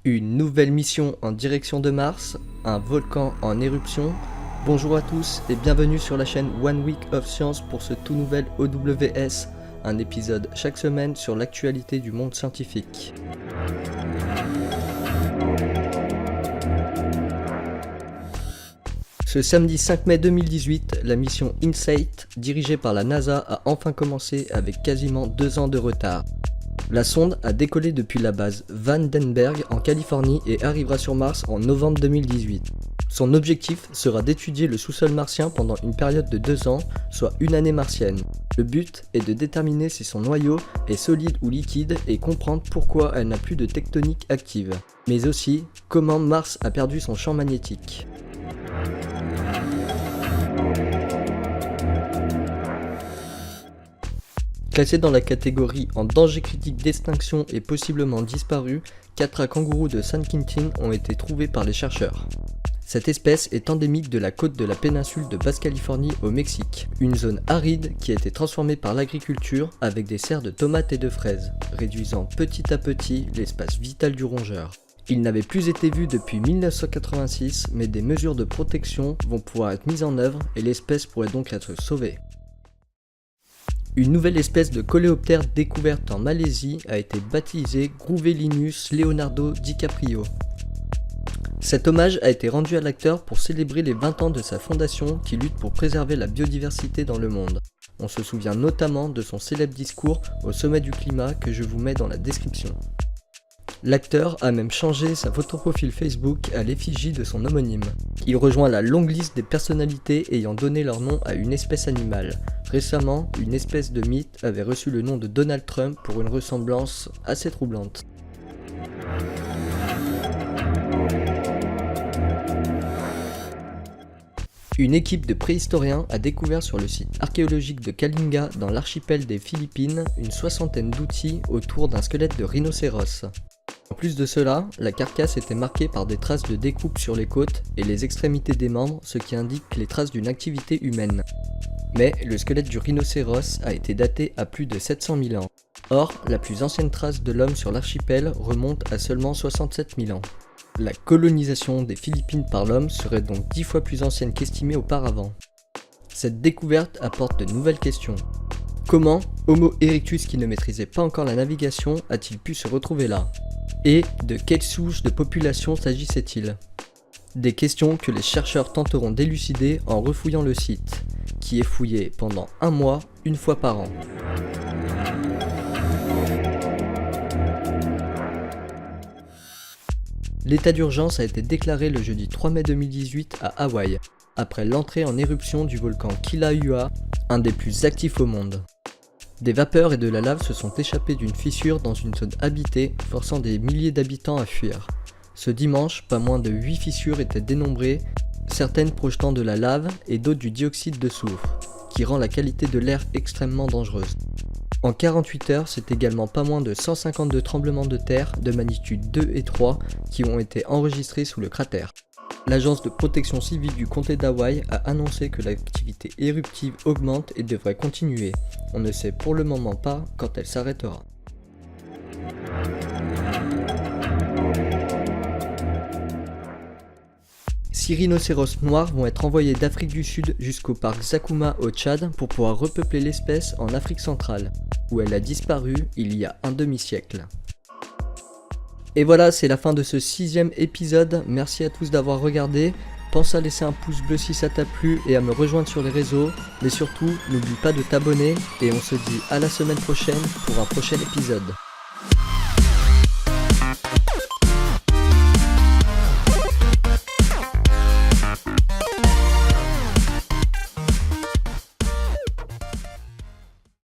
Une nouvelle mission en direction de Mars, un volcan en éruption. Bonjour à tous et bienvenue sur la chaîne One Week of Science pour ce tout nouvel OWS, un épisode chaque semaine sur l'actualité du monde scientifique. Ce samedi 5 mai 2018, la mission InSight, dirigée par la NASA, a enfin commencé avec quasiment 2 ans de retard. La sonde a décollé depuis la base Vandenberg en Californie et arrivera sur Mars en novembre 2018. Son objectif sera d'étudier le sous-sol martien pendant une période de 2 ans, soit une année martienne. Le but est de déterminer si son noyau est solide ou liquide et comprendre pourquoi elle n'a plus de tectonique active, mais aussi comment Mars a perdu son champ magnétique. Classés dans la catégorie en danger critique d'extinction et possiblement disparu, 4 rats kangourous de San Quintín ont été trouvés par les chercheurs. Cette espèce est endémique de la côte de la péninsule de Basse-Californie au Mexique, une zone aride qui a été transformée par l'agriculture avec des serres de tomates et de fraises, réduisant petit à petit l'espace vital du rongeur. Il n'avait plus été vu depuis 1986, mais des mesures de protection vont pouvoir être mises en œuvre et l'espèce pourrait donc être sauvée. Une nouvelle espèce de coléoptère découverte en Malaisie a été baptisée Gruvellinius Leonardo DiCaprio. Cet hommage a été rendu à l'acteur pour célébrer les 20 ans de sa fondation qui lutte pour préserver la biodiversité dans le monde. On se souvient notamment de son célèbre discours au sommet du climat que je vous mets dans la description. L'acteur a même changé sa photoprofil Facebook à l'effigie de son homonyme. Il rejoint la longue liste des personnalités ayant donné leur nom à une espèce animale. Récemment, une espèce de mythe avait reçu le nom de Donald Trump pour une ressemblance assez troublante. Une équipe de préhistoriens a découvert sur le site archéologique de Kalinga dans l'archipel des Philippines une soixantaine d'outils autour d'un squelette de rhinocéros. En plus de cela, la carcasse était marquée par des traces de découpe sur les côtes et les extrémités des membres, ce qui indique les traces d'une activité humaine. Mais le squelette du rhinocéros a été daté à plus de 700 000 ans. Or, la plus ancienne trace de l'homme sur l'archipel remonte à seulement 67 000 ans. La colonisation des Philippines par l'homme serait donc 10 fois plus ancienne qu'estimé auparavant. Cette découverte apporte de nouvelles questions. Comment Homo erectus, qui ne maîtrisait pas encore la navigation, a-t-il pu se retrouver là? Et de quelle souche de population s'agissait-il? Des questions que les chercheurs tenteront d'élucider en refouillant le site, qui est fouillé pendant 1 mois, une fois par an. L'état d'urgence a été déclaré le jeudi 3 mai 2018 à Hawaï, après l'entrée en éruption du volcan Kilauea, un des plus actifs au monde. Des vapeurs et de la lave se sont échappées d'une fissure dans une zone habitée, forçant des milliers d'habitants à fuir. Ce dimanche, pas moins de 8 fissures étaient dénombrées, certaines projetant de la lave et d'autres du dioxyde de soufre, qui rend la qualité de l'air extrêmement dangereuse. En 48 heures, c'est également pas moins de 152 tremblements de terre de magnitude 2 et 3 qui ont été enregistrés sous le cratère. L'agence de protection civile du comté d'Hawaï a annoncé que l'activité éruptive augmente et devrait continuer. On ne sait pour le moment pas quand elle s'arrêtera. Six rhinocéros noirs vont être envoyés d'Afrique du Sud jusqu'au parc Zakuma au Tchad pour pouvoir repeupler l'espèce en Afrique centrale, où elle a disparu il y a un demi-siècle. Et voilà, c'est la fin de ce 6e épisode. Merci à tous d'avoir regardé. Pense à laisser un pouce bleu si ça t'a plu et à me rejoindre sur les réseaux. Mais surtout, n'oublie pas de t'abonner et on se dit à la semaine prochaine pour un prochain épisode.